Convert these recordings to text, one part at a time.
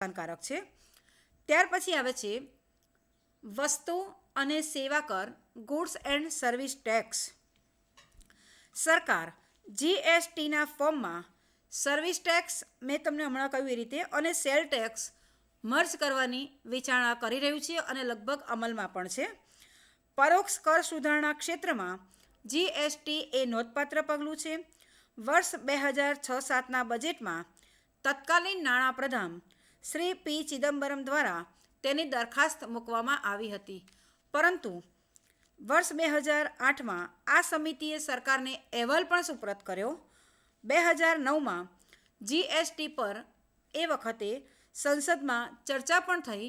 નુકસાનકારક છે। ત્યાર પછી આવે છે વસ્તુ અને સેવા કર, ગુડ્સ એન્ડ સર્વિસ ટેક્સ। સરકાર જીએસટીના ફોર્મમાં સર્વિસ ટેક્સ મેં તમને હમણાં કહ્યું એ રીતે અને સેલ ટેક્સ મર્જ કરવાની વિચારણા કરી રહ્યું છે અને લગભગ અમલમાં પણ છે। પરોક્ષ કર સુધારણા ક્ષેત્રમાં જીએસટી એ નોંધપાત્ર પગલું છે। વર્ષ 2006-07ના બજેટમાં તત્કાલીન નાણાપ્રધાન શ્રી પી ચિદમ્બરમ દ્વારા તેની દરખાસ્ત મૂકવામાં આવી હતી, પરંતુ વર્ષ 2008માં આ સમિતિએ સરકારને અહેવાલ પણ સુપરત કર્યો। 2009માં જીએસટી પર એ વખતે સંસદમાં ચર્ચા પણ થઈ,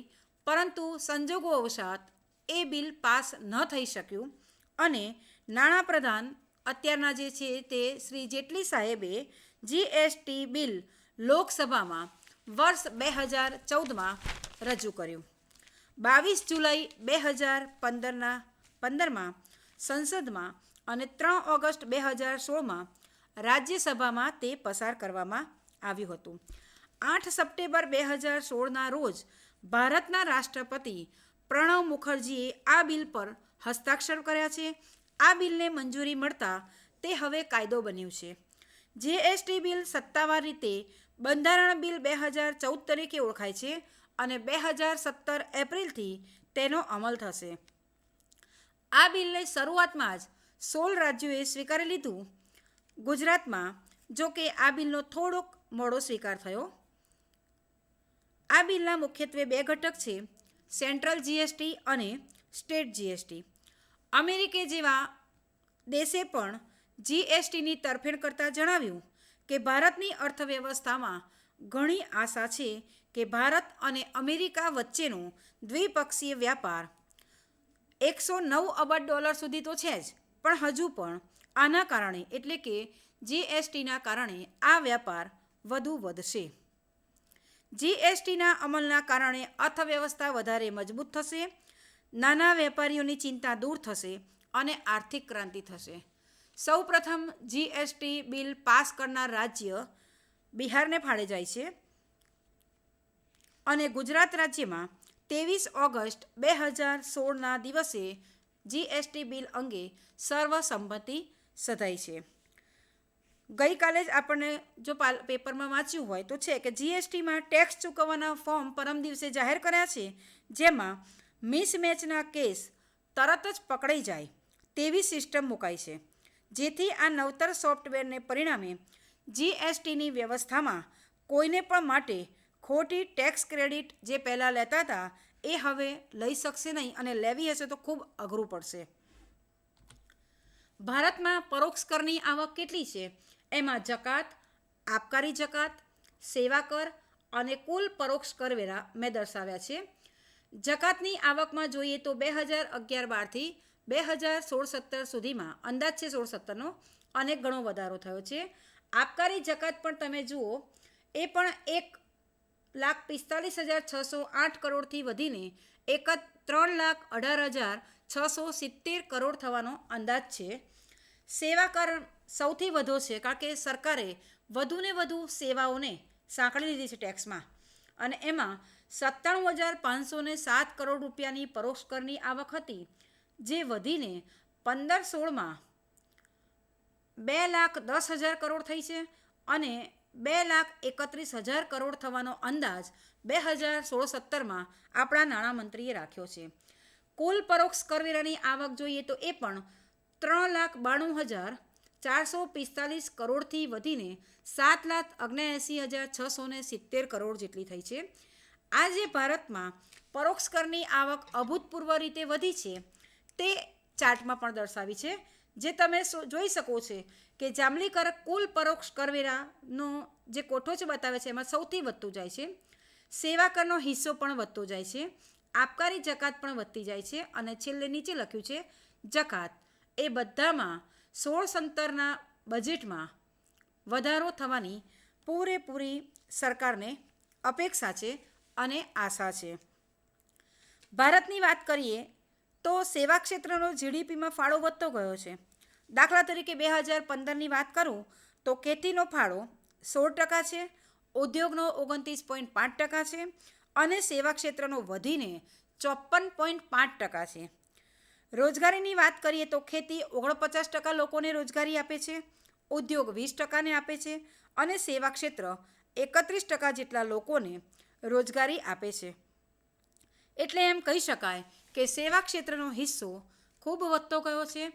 પરંતુ સંજોગોવશાત એ બિલ પાસ ન થઈ શક્યું અને નાણાપ્રધાન અત્યારના જે છે તે શ્રી જેટલી સાહેબે જીએસટી બિલ લોકસભામાં વર્ષ 2014માં રજૂ કર્યું। 22 જુલાઈ 2015માં સંસદમાં અને 3 ઓગસ્ટ 2016માં રાજ્યસભામાં તે પસાર કરવામાં આવ્યું હતું। 8 સપ્ટેમ્બર 2016ના રોજ ભારતના રાષ્ટ્રપતિ પ્રણવ મુખર્જીએ આ બિલ પર હસ્તાક્ષર કર્યા છે। આ બિલને મંજૂરી મળતા તે હવે કાયદો બન્યું છે। જીએસટી બિલ સત્તાવાર રીતે બંધારણ બિલ 2014 તરીકે ઓળખાય છે અને 2017 એપ્રિલથી તેનો અમલ થશે। આ બિલને શરૂઆતમાં જ 16 રાજ્યોએ સ્વીકારી લીધું। ગુજરાતમાં જો કે આ બિલનો થોડોક મોડો સ્વીકાર થયો। આ બિલના મુખ્યત્વે 2 ઘટક છે, સેન્ટ્રલ જીએસટી અને સ્ટેટ જીએસટી। અમેરિકે જેવા દેશે પણ જીએસટીની તરફેણ કરતાં જણાવ્યું કે ભારતની અર્થવ્યવસ્થામાં ઘણી આશા છે કે ભારત અને અમેરિકા વચ્ચેનો દ્વિપક્ષીય વ્યાપાર $109 અબજ સુધી તો છે જ, પણ હજુ પણ આના કારણે એટલે કે જીએસટીના કારણે આ વ્યાપાર વધુ વધશે। જીએસટીના અમલના કારણે અર્થવ્યવસ્થા વધારે મજબૂત થશે, નાના વેપારીઓની ચિંતા દૂર થશે અને આર્થિક ક્રાંતિ થશે। સૌપ્રથમ જીએસટી બિલ પાસ કરનાર રાજ્ય બિહારને ફાળે જાય છે અને ગુજરાત રાજ્યમાં 23 ઓગસ્ટ 2016ના દિવસે જીએસટી બિલ અંગે સર્વસંમતિ સધાઈ છે। ગઈકાલે જ આપણને જો પેપરમાં વાંચ્યું હોય તો છે કે જીએસટીમાં ટેક્સ ચૂકવવાના ફોર્મ પરમ દિવસે જાહેર કર્યા છે, જેમાં મિસમેચના કેસ તરત જ પકડાઈ જાય તેવી સિસ્ટમ મુકાઈ છે, જેથી આ નવતર સોફ્ટવેરને પરિણામે જીએસટીની વ્યવસ્થામાં કોઈને પણ માટે ખોટી ટેક્સ ક્રેડિટ જે પહેલાં લેતા હતા એ હવે લઈ શકશે નહીં અને લેવી હશે તો ખૂબ અઘરું પડશે। ભારતમાં પરોક્ષ કરની આવક કેટલી છે? એમાં જકાત, આબકારી જકાત, સેવા કર અને કુલ પરોક્ષ કરવેરા મેં દર્શાવ્યા છે। જકાતની આવકમાં જોઈએ તો 2011-12થી 2016-17 સુધીમાં અંદાજ છે 16-17નો અનેક ગણો વધારો થયો છે। આબકારી જકાત પણ તમે જુઓ એ પણ 1,45,608 કરોડથી વધીને 3,18,670 કરોડ થવાનો અંદાજ છે। સેવા કર સૌથી વધુ છે, કારણ કે સરકારે વધુને વધુ સેવાઓને સાંકળી લીધી છે ટેક્સમાં, અને એમાં 97,507 કરોડ રૂપિયાની પરોક્ષ કરની આવક હતી, જે વધીને 15-16માં 2,10,000 કરોડ થઈ છે અને 2,31,000 કરોડ થવાનો અંદાજ 2016-17માં આપણા નાણામંત્રીએ રાખ્યો છે। કુલ પરોક્ષ કરવેરાની આવક જોઈએ તો એ પણ 3,92,445 કરોડથી વધીને 7,79,670 કરોડ જેટલી થઈ છે। આજે ભારતમાં પરોક્ષ કરની આવક અભૂતપૂર્વ રીતે વધી છે તે ચાર્ટમાં પણ દર્શાવી છે, જે તમે જોઈ શકો છો કે જાંબલી કર કુલ પરોક્ષ કરવેરાનો જે કોઠો છે બતાવે છે એમાં સૌથી વધતું જાય છે, સેવા કરનો હિસ્સો પણ વધતો જાય છે, આબકારી જકાત પણ વધતી જાય છે અને છેલ્લે નીચે લખ્યું છે જકાત। એ બધામાં 16-17ના બજેટમાં વધારો થવાની પૂરેપૂરી સરકારને અપેક્ષા છે અને આશા છે। ભારતની વાત કરીએ તો સેવા ક્ષેત્રનો જીડીપીમાં ફાળો વધતો ગયો છે। દાખલા તરીકે 2015ની વાત કરું તો ખેતીનો ફાળો 16% છે, ઉદ્યોગનો 29.5% છે અને સેવા ક્ષેત્રનો વધીને 54.5% છે. રોજગારીની વાત કરીએ તો ખેતી 49% લોકોને રોજગારી આપે છે, ઉદ્યોગ 20%ને આપે છે અને સેવા ક્ષેત્ર 31% જેટલા લોકોને રોજગારી આપે છે. એટલે એમ કહી શકાય કે સેવા ક્ષેત્રનો હિસ્સો ખૂબ વધતો ગયો છે.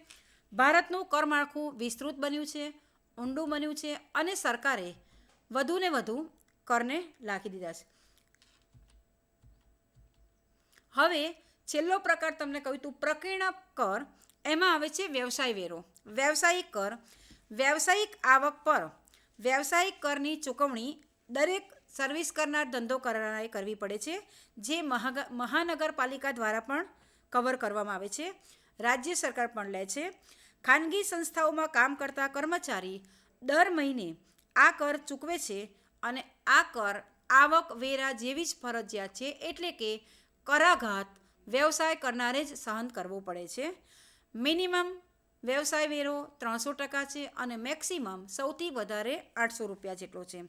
ભારતનું કર માળખું વિસ્તૃત બન્યું છે, ઊંડું બન્યું છે અને સરકારે વધુને વધુ કરને લાખી દીધા છે. હવે છેલ્લો પ્રકાર તમને કહ્યું હતું પ્રકીર્ણ કર, એમાં આવે છે વ્યવસાય વેરો. વ્યવસાયિક કર, વ્યવસાયિક આવક પર વ્યવસાયિક કરની ચૂકવણી દરેક સર્વિસ કરનાર, ધંધો કરનારે કરવી પડે છે, જે મહાનગરપાલિકા દ્વારા પણ કવર કરવામાં આવે છે. રાજ્ય સરકાર પણ લે છે. ખાનગી સંસ્થાઓમાં કામ કરતા કર્મચારી દર મહિને આ કર ચૂકવે છે અને આ કર આવક વેરા જેવી જ ફરજિયાત છે, એટલે કે કરાઘાત વ્યવસાય કરનારે જ સહન કરવો પડે છે. મિનિમમ વ્યવસાય વેરો 300% છે અને મેક્સિમમ સૌથી વધારે 800 રૂપિયા જેટલો છે.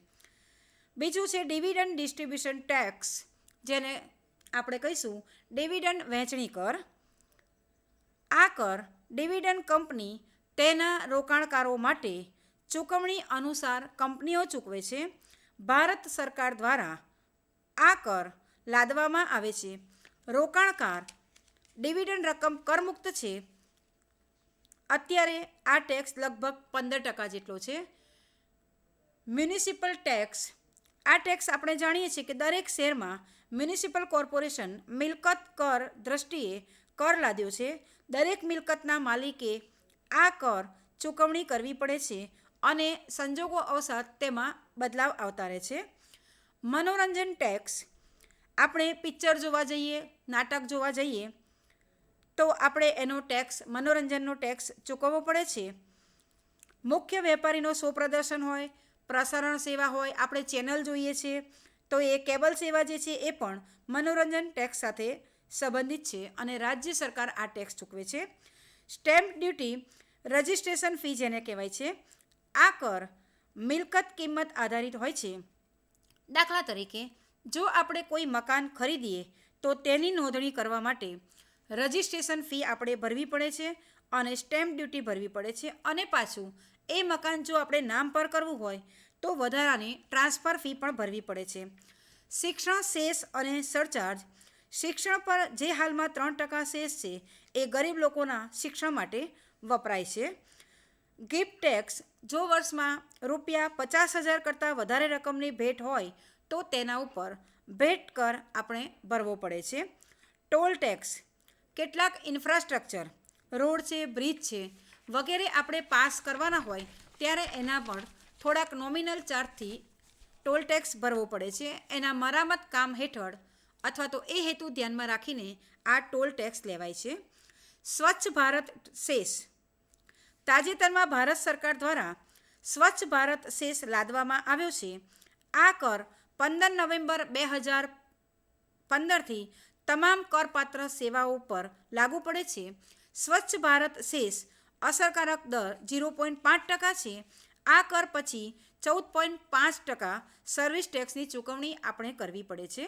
બીજું છે ડિવિડન્ડ ડિસ્ટ્રીબ્યુશન ટેક્સ, જેને આપણે કહીશું ડિવિડન્ડ વહેંચણી કર. આ કર ડિવિડન્ડ કંપની તેના રોકાણકારો માટે ચૂકવણી અનુસાર કંપનીઓ ચૂકવે છે. ભારત સરકાર દ્વારા આ કર લાદવામાં આવે છે. રોકાણકાર ડિવિડન્ડ રકમ કરમુક્ત છે. અત્યારે આ ટેક્સ લગભગ 15% જેટલો છે. મ્યુનિસિપલ ટેક્સ, આ ટેક્સ આપણે જાણીએ છીએ કે દરેક શહેરમાં મ્યુનિસિપલ કોર્પોરેશન મિલકત કર દ્રષ્ટિએ કર લાદ્યો છે. દરેક મિલકતના માલિકે આ કર ચૂકવણી કરવી પડે છે અને સંજોગો અવસાદ તેમાં બદલાવ આવતા રહે છે. મનોરંજન ટેક્સ, આપણે પિક્ચર જોવા જઈએ, નાટક જોવા જઈએ તો આપણે એનો ટેક્સ, મનોરંજનનો ટેક્સ ચૂકવવો પડે છે. મુખ્ય વેપારીનો શો પ્રદર્શન હોય, પ્રસારણ સેવા હોય, આપણે ચેનલ જોઈએ છીએ તો એ કેબલ સેવા જે છે એ પણ મનોરંજન ટેક્સ સાથે સંબંધિત છે અને રાજ્ય સરકાર આ ટેક્સ ચૂકવે છે. સ્ટેમ્પ ડ્યુટી, રજિસ્ટ્રેશન ફી જેને કહેવાય છે, આ કર મિલકત કિંમત આધારિત હોય છે. દાખલા તરીકે જો આપણે કોઈ મકાન ખરીદીએ તો તેની નોંધણી કરવા માટે રજિસ્ટ્રેશન ફી આપણે ભરવી પડે છે અને સ્ટેમ્પ ડ્યુટી ભરવી પડે છે, અને પાછું એ મકાન જો આપણે નામ પર કરવું હોય તો વધારાની ટ્રાન્સફર ફી પણ ભરવી પડે છે. શિક્ષણ સેસ અને સરચાર્જ, શિક્ષણ પર જે હાલમાં 3% સેસ છે એ ગરીબ લોકોના શિક્ષણ માટે વપરાય છે. ગિફ્ટ ટેક્સ, જો વર્ષમાં ₹50,000 કરતાં વધારે રકમની ભેટ હોય તો તેના ઉપર ભેટ કર આપણે ભરવો પડે છે. ટોલ ટેક્સ, કેટલાક ઇન્ફ્રાસ્ટ્રક્ચર, રોડ છે, બ્રિજ છે વગેરે આપણે પાસ કરવાના હોય ત્યારે એના પર થોડાક નોમિનલ ચાર્જથી ટોલ ટેક્સ ભરવો પડે છે. એના મરામત કામ હેઠળ અથવા તો એ હેતુ ધ્યાનમાં રાખીને આ ટોલ ટેક્સ લેવાય છે. સ્વચ્છ ભારત સેસ, તાજેતરમાં ભારત સરકાર દ્વારા સ્વચ્છ ભારત સેસ લાદવામાં આવ્યો છે. આ કર 15 નવેમ્બર 2015થી તમામ કરપાત્ર સેવાઓ પર લાગુ પડે છે. સ્વચ્છ ભારત સેસ અસરકારક દર 0.5% છે. આ કર પછી 14.5% સર્વિસ ટેક્સની ચૂકવણી આપણે કરવી પડે છે.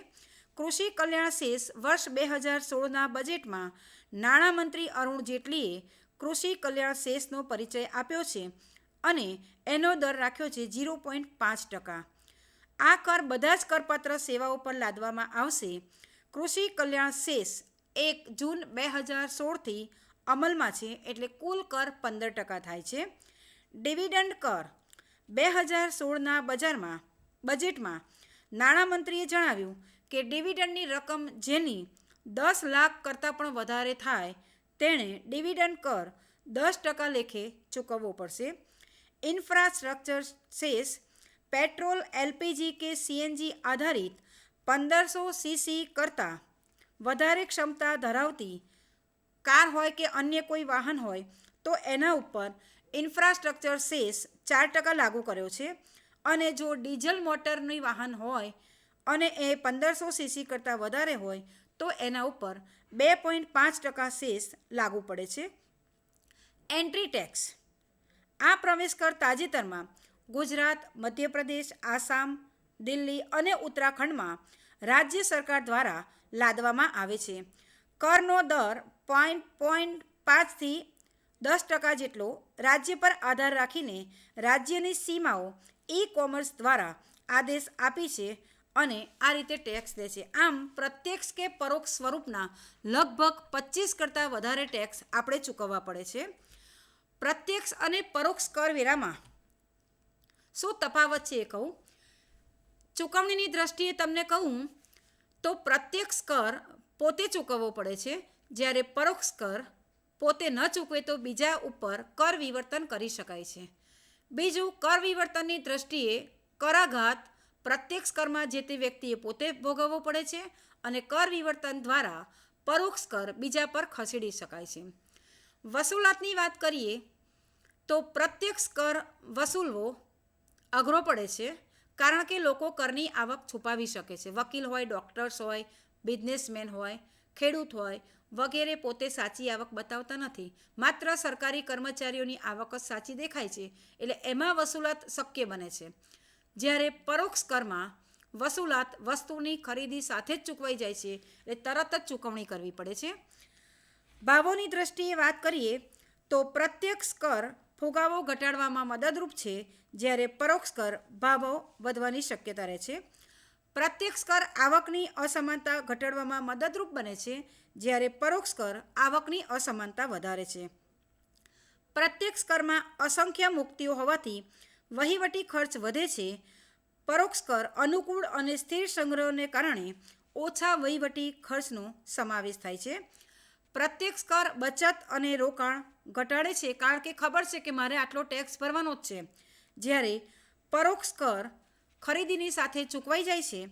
કૃષિ કલ્યાણ સેસ, વર્ષ 2016ના બજેટમાં નાણામંત્રી અરુણ જેટલીએ કૃષિ કલ્યાણ સેસનો પરિચય આપ્યો છે અને એનો દર રાખ્યો છે 0.5%. આ કર બધા જ કરપાત્ર સેવાઓ પર લાદવામાં આવશે. કૃષિ કલ્યાણ સેસ 1 જૂન 2016થી અમલમાં છે, એટલે કુલ કર 15% થાય છે. ડિવિડન્ડ કર, 2016ના બજેટમાં નાણામંત્રીએ જણાવ્યું કે ડિવિડન્ડની રકમ જેની 10 લાખ કરતાં પણ વધારે થાય તેણે ડિવિડન્ડ કર 10% લેખે ચૂકવવો પડશે. ઇન્ફ્રાસ્ટ્રક્ચર સેસ, પેટ્રોલ, એલપીજી કે સીએનજી આધારિત 1500 સીસી કરતાં વધારે ક્ષમતા ધરાવતી કાર હોય કે અન્ય કોઈ વાહન હોય તો એના ઉપર ઇન્ફ્રાસ્ટ્રક્ચર સેસ 4% લાગુ કર્યો છે, અને જો ડીઝલ મોટરની વાહન હોય અને એ 1500 સીસી કરતાં વધારે હોય તો એના ઉપર 2.5% સેસ લાગુ પડે છે. એન્ટ્રી ટેક્સ, આ પ્રવેશ કર તાજેતરમાં ગુજરાત, મધ્યપ્રદેશ, આસામ, દિલ્હી અને ઉત્તરાખંડમાં રાજ્ય સરકાર દ્વારા લાદવામાં આવે છે. કરનો દર 5.5થી 10% જેટલો રાજ્ય પર આધાર રાખીને રાજ્યની સીમાઓ ઈ-કોમર્સ દ્વારા આદેશ આપી છે અને આ રીતે ટેક્સ દે છે. આમ પ્રત્યક્ષ કે પરોક્ષ સ્વરૂપના લગભગ 25 કરતાં વધારે ટેક્સ આપણે ચૂકવવા પડે છે. પ્રત્યક્ષ અને પરોક્ષ કરવેરામાં શું તફાવત છે એ કહું. ચૂકવણીની દ્રષ્ટિએ તમને કહું તો પ્રત્યક્ષ કર પોતે ચૂકવવો પડે છે, જ્યારે પરોક્ષ કર પોતે ન ચૂકવે તો બીજા ઉપર કર વિવર્તન કરી શકાય છે. બીજું, કર વિવર્તનની દ્રષ્ટિએ કરાઘાત પ્રત્યક્ષ કરમાં જે તે વ્યક્તિએ પોતે ભોગવવો પડે છે અને કર વિવર્તન દ્વારા પરોક્ષ કર બીજા પર ખસેડી શકાય છે. વસૂલાતની વાત કરીએ તો પ્રત્યક્ષ કર વસૂલવો અઘરો પડે છે, કારણ કે લોકો કરની આવક છુપાવી શકે છે. વકીલ હોય, ડૉક્ટર્સ હોય, બિઝનેસમેન હોય, ખેડૂત હોય વગેરે પોતે સાચી આવક બતાવતા નથી. માત્ર સરકારી કર્મચારીઓની આવક જ સાચી દેખાય છે, એટલે એમાં વસૂલાત શક્ય બને છે. જ્યારે પરોક્ષ કરમાં વસૂલાત વસ્તુની ખરીદી સાથે જ ચૂકવાઈ જાય છે, એટલે તરત જ ચૂકવણી કરવી પડે છે. ભાવોની દ્રષ્ટિએ વાત કરીએ તો પ્રત્યક્ષ કર ફુગાવો ઘટાડવામાં મદદરૂપ છે, જ્યારે પરોક્ષ કર ભાવો વધવાની શક્યતા રહે છે. પ્રત્યક્ષ કર આવકની અસમાનતા ઘટાડવામાં મદદરૂપ બને છે, જ્યારે પરોક્ષ કર આવકની અસમાનતા વધારે છે. પ્રત્યક્ષ કરમાં અસંખ્ય મુક્તિઓ હોવાથી વહીવટી ખર્ચ વધે છે. પરોક્ષ કર અનુકૂળ અને સ્થિર સંગ્રહને કારણે ઓછા વહીવટી ખર્ચનો સમાવેશ થાય છે. પ્રત્યક્ષ કર બચત અને રોકાણ ઘટાડે છે, કારણ કે ખબર છે કે મારે આટલો ટેક્સ ભરવાનો જ છે, જ્યારે પરોક્ષ કર ખરીદીની સાથે ચૂકવાઈ જાય છે,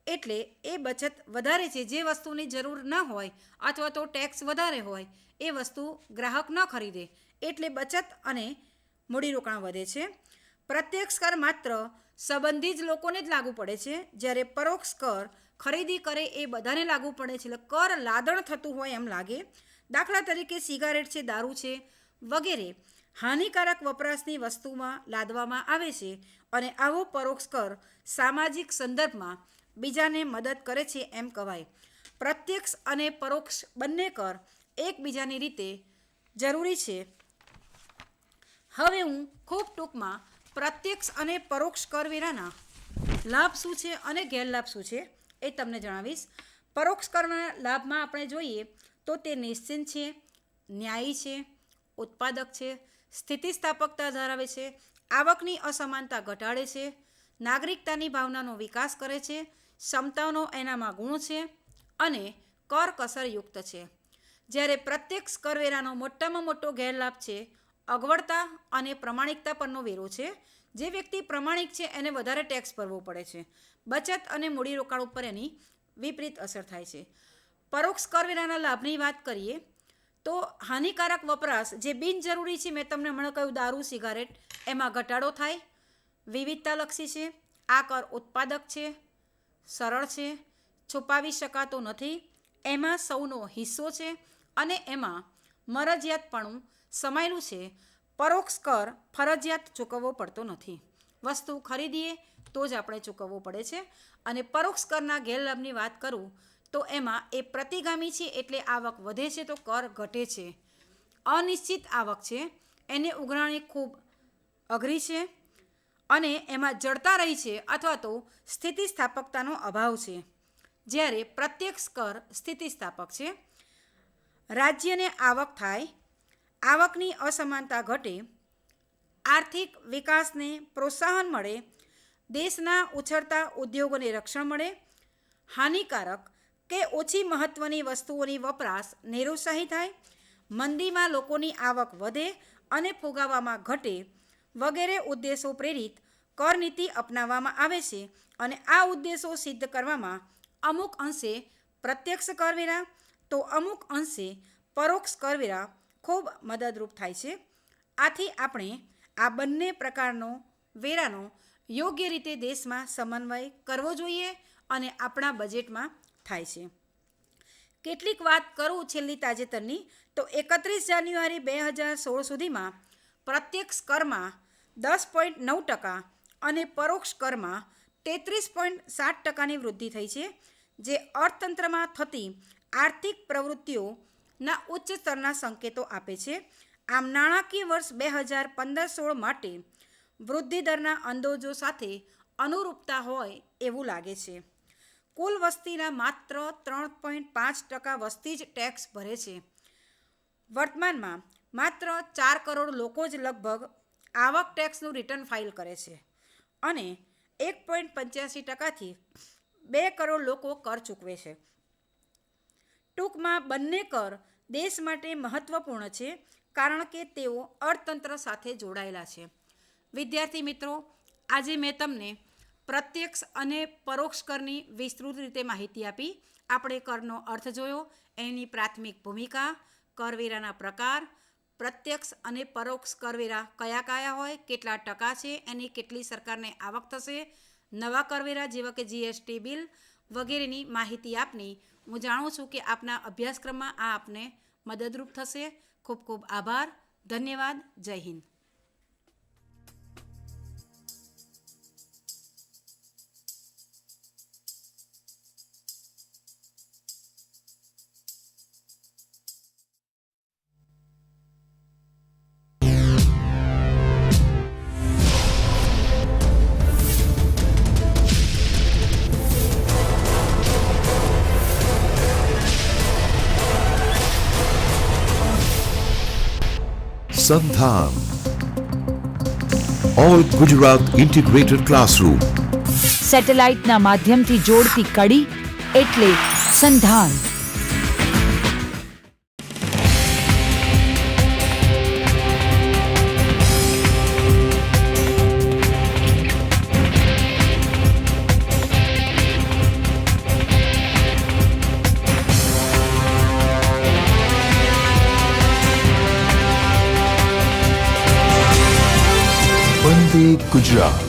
એટલે એ બચત વધારે છે. જે વસ્તુની જરૂર ન હોય અથવા તો ટેક્સ વધારે હોય એ વસ્તુ ગ્રાહક ન ખરીદે, એટલે બચત અને મૂડીરોકાણ વધે છે. પ્રત્યક્ષ કર માત્ર સંબંધિત લોકોને જ લાગુ પડે છે, જ્યારે પરોક્ષ કર ખરીદી કરે એ બધાને લાગુ પડે છે, એટલે કર લાદણ થતું હોય એમ લાગે. દાખલા તરીકે સિગારેટ છે, દારૂ છે વગેરે હાનિકારક વપરાશની વસ્તુમાં લાદવામાં આવે છે, અને આવો પરોક્ષ કર સામાજિક સંદર્ભમાં બીજાને મદદ કરે છે એમ કહેવાય. પ્રત્યક્ષ અને પરોક્ષ બંને કર એકબીજાની રીતે જરૂરી છે. હવે હું ખૂબ ટૂંકમાં પ્રત્યક્ષ અને પરોક્ષ કરવેરાના લાભ શું છે અને ગેરલાભ શું છે એ તમને જણાવીશ. પરોક્ષ કરના લાભમાં આપણે જોઈએ તો તે નિશ્ચિત છે, ન્યાયી છે, ઉત્પાદક છે, સ્થિતિસ્થાપકતા ધરાવે છે, આવકની અસમાનતા ઘટાડે છે, નાગરિકતાની ભાવનાનો વિકાસ કરે છે, ક્ષમતાઓનો એનામાં ગુણ છે અને કરકસરયુક્ત છે. જ્યારે પ્રત્યક્ષ કરવેરાનો મોટામાં મોટો ગેરલાભ છે અગવડતા અને પ્રમાણિકતા પરનો વેરો છે. જે વ્યક્તિ પ્રમાણિક છે એને વધારે ટેક્સ ભરવો પડે છે. બચત અને મૂડીરોકાણ ઉપર એની વિપરીત અસર થાય છે. પરોક્ષ કરવેરાના લાભની વાત કરીએ તો હાનિકારક વપરાશ જે બિનજરૂરી છે, મેં તમને હમણાં કહ્યું દારૂ, સિગારેટ, એમાં ઘટાડો થાય, વિવિધતાલક્ષી છે. આ કર ઉત્પાદક છે, સરળ છે, છુપાવી શકાતો નથી, એમાં સૌનો હિસ્સો છે અને એમાં મરજિયાતપણું સમાયેલું છે. પરોક્ષ કર ફરજિયાત ચૂકવવો પડતો નથી. વસ્તુ ખરીદીએ તો જ આપણે ચૂકવવો પડે છે. અને પરોક્ષ કરના ગેરલાભની વાત કરું તો એમાં એ પ્રતિગામી છે, એટલે આવક વધે છે તો કર ઘટે છે. અનિશ્ચિત આવક છે, એને ઉઘરાણી ખૂબ અઘરી છે અને એમાં જડતા રહી છે અથવા તો સ્થિતિસ્થાપકતાનો અભાવ છે, જ્યારે પ્રત્યક્ષ કર સ્થિતિસ્થાપક છે. રાજ્યને આવક થાય, આવકની અસમાનતા ઘટે, આર્થિક વિકાસને પ્રોત્સાહન મળે, દેશના ઉછળતા ઉદ્યોગોને રક્ષણ મળે, હાનિકારક કે ઓછી મહત્ત્વની વસ્તુઓની વપરાશ નિરુત્સાહી થાય, મંદીમાં લોકોની આવક વધે અને ફુગાવામાં ઘટે વગેરે ઉદ્દેશો પ્રેરિત કર નીતિ અપનાવવામાં આવે છે. અને આ ઉદ્દેશો સિદ્ધ કરવામાં અમુક અંશે પ્રત્યક્ષ કરવેરા તો અમુક અંશે પરોક્ષ કરવેરા ખૂબ મદદરૂપ થાય છે. આથી આપણે આ બંને પ્રકારનો વેરાનો યોગ્ય રીતે દેશમાં સમન્વય કરવો જોઈએ અને આપણા બજેટમાં થાય છે. કેટલીક વાત કરું છેલ્લી તાજેતરની તો 31 જાન્યુઆરી 2016 સુધીમાં પ્રત્યક્ષ કરમાં 10.9% અને પરોક્ષ કરમાં 33.7%ની વૃદ્ધિ થઈ છે, જે અર્થતંત્રમાં થતી આર્થિક પ્રવૃત્તિઓના ઉચ્ચ સ્તરના સંકેતો આપે છે. આમ નાણાકીય વર્ષ 2015-16 માટે વૃદ્ધિ દરના અંદાજો સાથે અનુરૂપતા હોય એવું લાગે છે. કુલ વસ્તીના માત્ર 3.5% વસ્તી જ ટેક્સ ભરે છે. વર્તમાનમાં માત્ર 4 કરોડ લોકો જ લગભગ આવક ટેક્સનું રિટર્ન ફાઇલ કરે છે અને 1.85%થી 2 કરોડ લોકો કર ચૂકવે છે. ટૂંકમાં બંને કર દેશ માટે મહત્વપૂર્ણ છે કારણ કે તેઓ અર્થતંત્ર સાથે જોડાયેલા છે. વિદ્યાર્થી મિત્રો, આજે મેં તમને પ્રત્યક્ષ અને પરોક્ષ કરની વિસ્તૃત રીતે માહિતી આપી. આપણે કરનો અર્થ જોયો, એની પ્રાથમિક ભૂમિકા, કરવેરાના પ્રકાર, પ્રત્યક્ષ અને પરોક્ષ કરવેરા કયા કયા હોય, કેટલા ટકા છે, એની કેટલી સરકારને આવક થશે, નવા કરવેરા જેવા કે જીએસટી બિલ વગેરેની માહિતી આપની. હું જાણું છું કે આપના અભ્યાસક્રમમાં આ આપને મદદરૂપ થશે. ખૂબ ખૂબ આભાર. ધન્યવાદ. જય Hind. Sandhan All Gujarat Integrated Classroom સેટેલાઇટના માધ્યમથી જોડતી કડી એટલે સંધાન. Vande Gujarat.